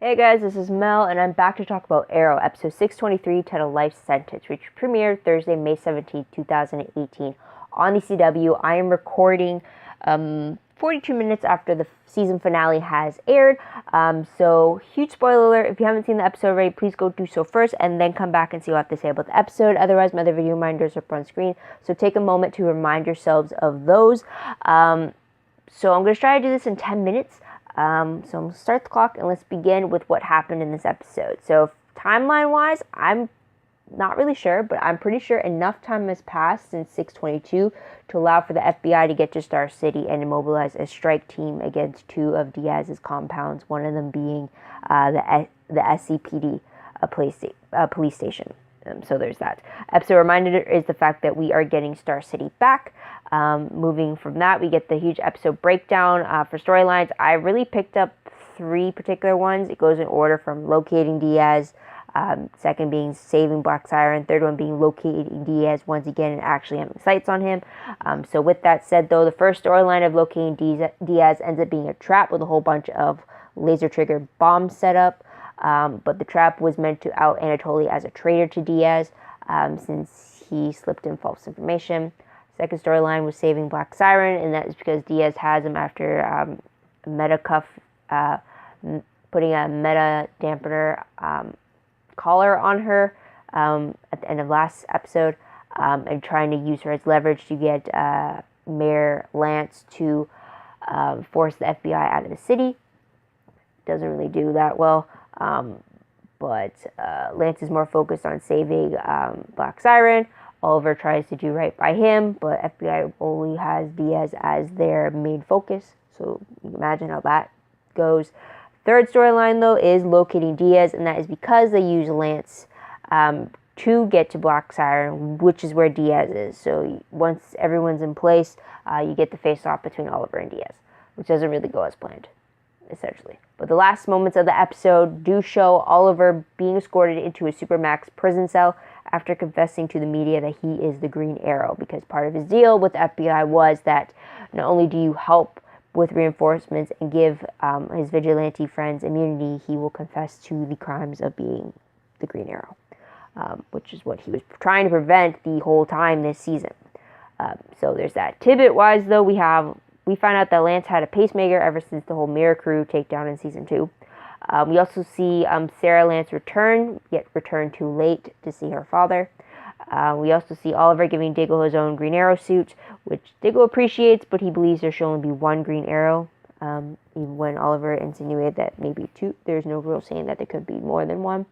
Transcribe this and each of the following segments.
Hey guys, this is Mel, and I'm back to talk about Arrow, episode 623, titled Life Sentence, which premiered Thursday, May 17th, 2018 on the CW. I am recording 42 minutes after the season finale has aired. So, huge spoiler alert. If you haven't seen the episode already, please go do so first and then come back and see what I have to say about the episode. Otherwise, my other video reminders are up on screen. So, take a moment to remind yourselves of those. So, I'm going to try to do this in 10 minutes. So I'm going to start the clock and let's begin with what happened in this episode. So timeline-wise, I'm not really sure, but I'm pretty sure enough time has passed since 622 to allow for the FBI to get to Star City and immobilize a strike team against two of Diaz's compounds, one of them being the SCPD police station. So there's that. Episode reminder is the fact that we are getting Star City back. Moving from that, we get the huge episode breakdown for storylines. I really picked up three particular ones. It goes in order from locating Diaz, second being saving Black Siren, third one being locating Diaz once again and actually having sights on him. So with that said, though, the first storyline of locating Diaz ends up being a trap with a whole bunch of laser trigger bombs set up. But the trap was meant to out Anatoly as a traitor to Diaz, since he slipped in false information. Second storyline was saving Black Siren, and that is because Diaz has him after putting a meta dampener collar on her at the end of last episode, and trying to use her as leverage to get Mayor Lance to force the FBI out of the city. Doesn't really do that well. But Lance is more focused on saving Black Siren. Oliver tries to do right by him, but FBI only has Diaz as their main focus. So you can imagine how that goes. Third storyline, though, is locating Diaz, and that is because they use Lance to get to Black Siren, which is where Diaz is. So once everyone's in place, you get the face-off between Oliver and Diaz, which doesn't really go as planned, essentially. But the last moments of the episode do show Oliver being escorted into a Supermax prison cell after confessing to the media that he is the Green Arrow, because part of his deal with the FBI was that not only do you help with reinforcements and give his vigilante friends immunity, he will confess to the crimes of being the Green Arrow, which is what he was trying to prevent the whole time this season. So there's that. Tidbit-wise, though, we find out that Lance had a pacemaker ever since the whole Mirror Crew takedown in Season 2. We also see Sarah Lance return, yet return too late to see her father. We also see Oliver giving Diggle his own Green Arrow suit, which Diggle appreciates, but he believes there should only be one Green Arrow. Even when Oliver insinuated that maybe two, there's no rule saying that there could be more than one.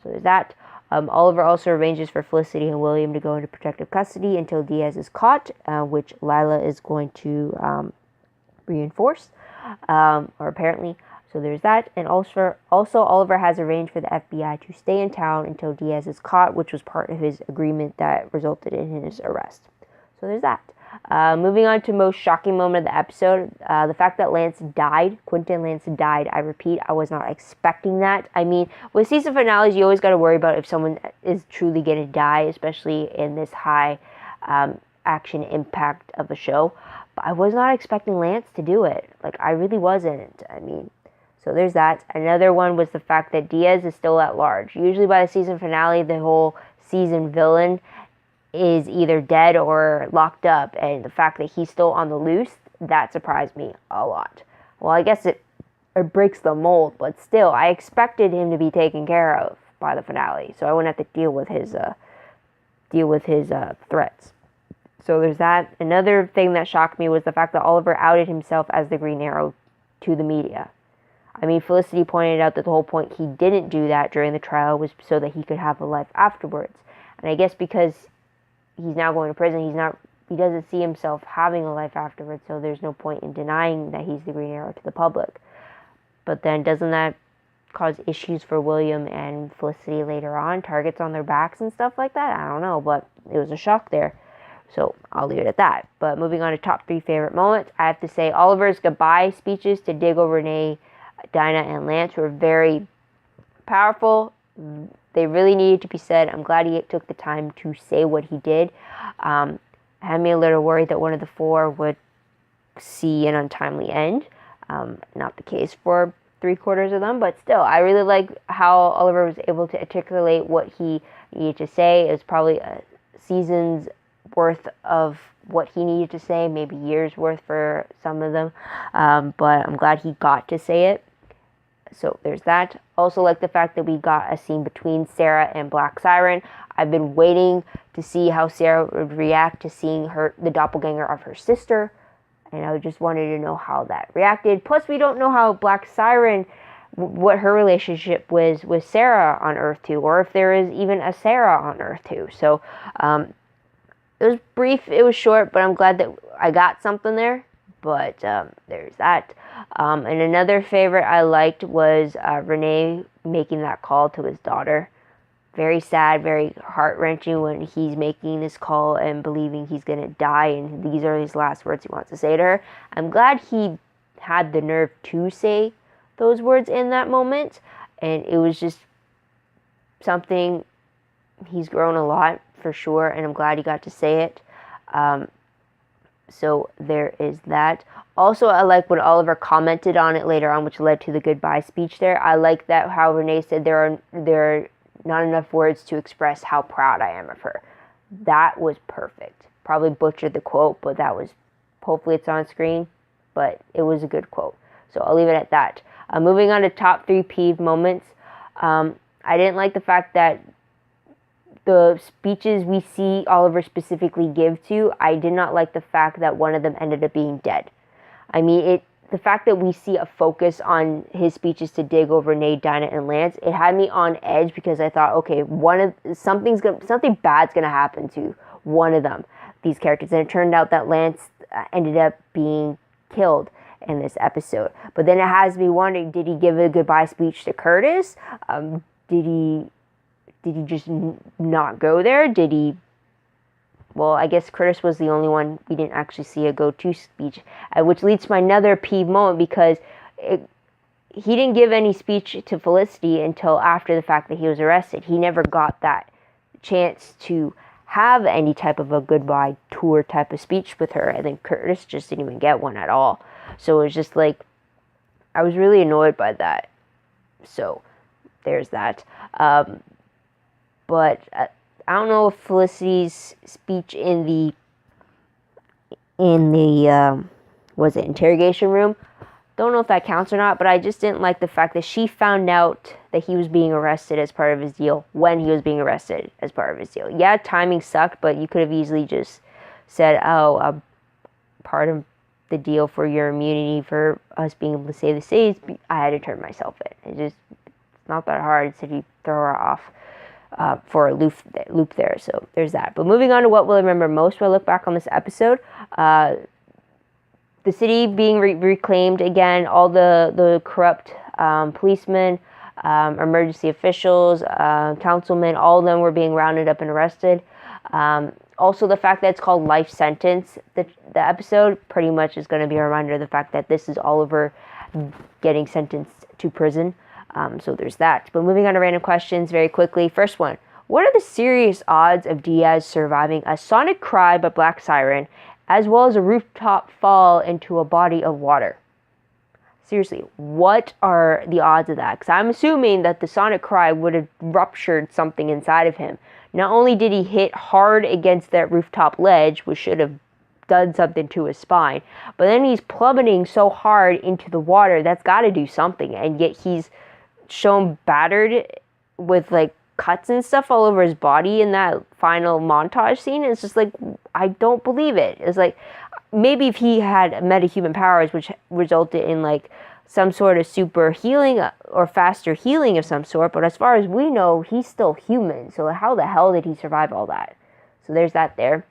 So there's that. Oliver also arranges for Felicity and William to go into protective custody until Diaz is caught, which Lila is going to reinforce, or apparently. So there's that. And also Oliver has arranged for the FBI to stay in town until Diaz is caught, which was part of his agreement that resulted in his arrest. So there's that. Moving on to most shocking moment of the episode, the fact that Quentin Lance died. I repeat, I was not expecting that. I mean, with season finales, you always got to worry about if someone is truly going to die, especially in this high action impact of a show. But I was not expecting Lance to do it. Like, I really wasn't. I mean, so there's that. Another one was the fact that Diaz is still at large. Usually by the season finale, the whole season villain is either dead or locked up. And the fact that he's still on the loose, that surprised me a lot. Well, I guess it breaks the mold, but still, I expected him to be taken care of by the finale. So I wouldn't have to deal with his threats. So there's that. Another thing that shocked me was the fact that Oliver outed himself as the Green Arrow to the media. I mean, Felicity pointed out that the whole point he didn't do that during the trial was so that he could have a life afterwards. And I guess because he's now going to prison, he doesn't see himself having a life afterwards, so there's no point in denying that he's the Green Arrow to the public. But then doesn't that cause issues for William and Felicity later on? Targets on their backs and stuff like that? I don't know, but it was a shock there. So I'll leave it at that. But moving on to top 3 favorite moments, I have to say Oliver's goodbye speeches to Diggle, Renee, Dinah, and Lance were very powerful. They really needed to be said. I'm glad he took the time to say what he did. Had me a little worried that one of the 4 would see an untimely end. Not the case for 3/4 of them, but still, I really like how Oliver was able to articulate what he needed to say. It was probably a season's worth of what he needed to say, maybe years worth for some of them, but I'm glad he got to say it. So there's that. Also like the fact that we got a scene between Sarah and Black Siren. I've been waiting to see how Sarah would react to seeing the doppelganger of her sister, and I just wanted to know how that reacted. Plus, we don't know how Black Siren, what her relationship was with Sarah on Earth 2, or if there is even a Sarah on Earth 2. So it was brief, it was short, but I'm glad that I got something there. But there's that. And another favorite I liked was Renee making that call to his daughter. Very sad, very heart-wrenching when he's making this call and believing he's going to die, and these are his last words he wants to say to her. I'm glad he had the nerve to say those words in that moment, and it was just something. He's grown a lot, for sure, and I'm glad he got to say it. So there is that. Also, I like when Oliver commented on it later on, which led to the goodbye speech there. I like that how Renee said there are not enough words to express how proud I am of her. That was perfect. Probably butchered the quote, but that was, hopefully it's on screen, but it was a good quote. So I'll leave it at that. Moving on to top 3 peeve moments. I didn't like the fact that the speeches we see Oliver specifically give to, I did not like the fact that one of them ended up being dead. I mean, the fact that we see a focus on his speeches to dig over Nate, Dinah, and Lance, it had me on edge because I thought, okay, something bad's gonna happen to one of them, these characters, and it turned out that Lance ended up being killed in this episode. But then it has me wondering, did he give a goodbye speech to Curtis? Did he just not go there? Well, I guess Curtis was the only one we didn't actually see a go-to speech, which leads to my another peeve moment because he didn't give any speech to Felicity until after the fact that he was arrested. He never got that chance to have any type of a goodbye tour type of speech with her, and then Curtis just didn't even get one at all. So it was just like, I was really annoyed by that. So there's that. But I don't know if Felicity's speech in the interrogation room, don't know if that counts or not, but I just didn't like the fact that she found out that he was being arrested as part of his deal when he was being arrested as part of his deal. Yeah, timing sucked, but you could have easily just said, oh, part of the deal for your immunity for us being able to say the states, I had to turn myself in. It's not that hard. Instead you throw her off for a loop there. So there's that. But moving on to what we'll remember most when I look back on this episode, the city being reclaimed again, all the corrupt policemen, emergency officials, councilmen, all of them were being rounded up and arrested. Also, the fact that it's called Life Sentence, the episode pretty much is going to be a reminder of the fact that this is Oliver getting sentenced to prison. So there's that. But moving on to random questions very quickly. First one, what are the serious odds of Diaz surviving a sonic cry by Black Siren, as well as a rooftop fall into a body of water? Seriously, what are the odds of that? Because I'm assuming that the sonic cry would have ruptured something inside of him. Not only did he hit hard against that rooftop ledge, which should have done something to his spine, but then he's plummeting so hard into the water, that's got to do something. And yet he's shown battered with like cuts and stuff all over his body in that final montage scene. It's just like, I don't believe it. It's like, maybe if he had metahuman powers, which resulted in like some sort of super healing or faster healing of some sort, but as far as we know, he's still human. So how the hell did he survive all that? So there's that there.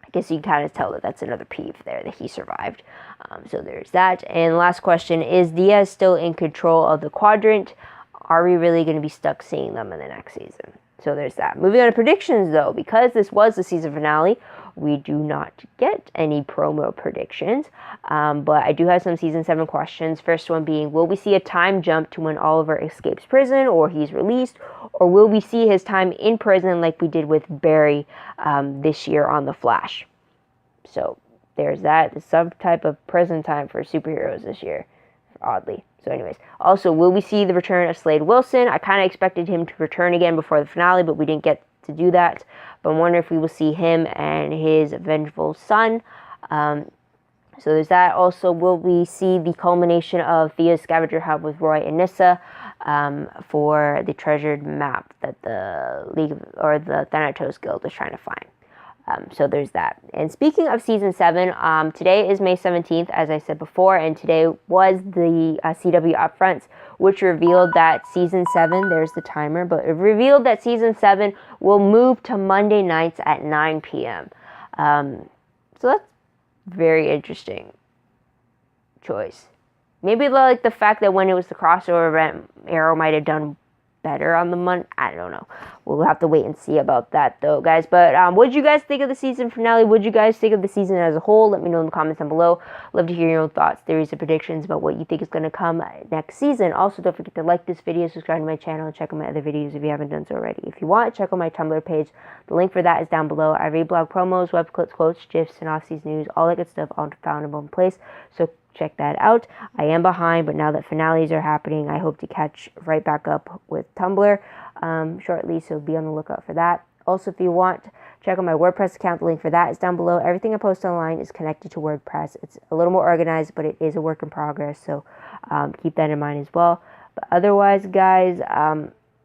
I guess you can kind of tell that that's another peeve there, that he survived. So there's that. And last question, is Diaz still in control of the quadrant? Are we really going to be stuck seeing them in the next season? So there's that. Moving on to predictions, though, because this was the season finale, we do not get any promo predictions, but I do have some season 7 questions. First one being, will we see a time jump to when Oliver escapes prison or he's released, or will we see his time in prison like we did with Barry this year on The Flash? So there's that. Some type of prison time for superheroes this year, oddly. So anyways, also, will we see the return of Slade Wilson? I kind of expected him to return again before the finale, but we didn't get to do that. But I'm wondering if we will see him and his vengeful son. So there's that. Also, will we see the culmination of Thea's scavenger hunt with Roy and Nyssa for the treasured map that the League or the Thanatos Guild is trying to find? So there's that. And speaking of season 7, today is May 17th, as I said before, and today was the CW upfronts, which revealed that season 7, there's the timer, but it revealed that season 7 will move to Monday nights at 9 p.m. So that's very interesting choice. Maybe like the fact that when it was the crossover event, Arrow might have done better on the month. I don't know. We'll have to wait and see about that though, guys. But what did you guys think of the season finale? What did you guys think of the season as a whole? Let me know in the comments down below. Love to hear your own thoughts, theories, and predictions about what you think is going to come next season. Also, don't forget to like this video, subscribe to my channel, and check out my other videos if you haven't done so already. If you want, check out my Tumblr page. The link for that is down below. I read blog promos, web clips, quotes, gifs, synopses, news, all that good stuff, all found in one place. So check that out. I am behind, but now that finales are happening, I hope to catch right back up with Tumblr shortly, so be on the lookout for that. Also, if you want, check out my WordPress account. The link for that is down below. Everything I post online is connected to WordPress. It's a little more organized, but it is a work in progress, so keep that in mind as well. But otherwise, guys,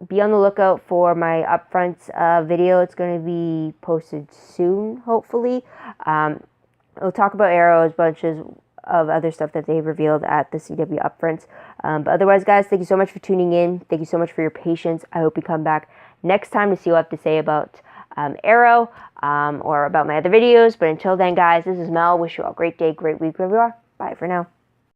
be on the lookout for my upfronts video. It's going to be posted soon, hopefully. We'll talk about Arrow, bunches of other stuff that they revealed at the CW upfronts. But otherwise, guys, thank you so much for tuning in. Thank you so much for your patience. I hope you come back next time to see what I have to say about Arrow or about my other videos. But until then, guys, this is Mel. Wish you all a great day, great week, wherever you are. Bye for now.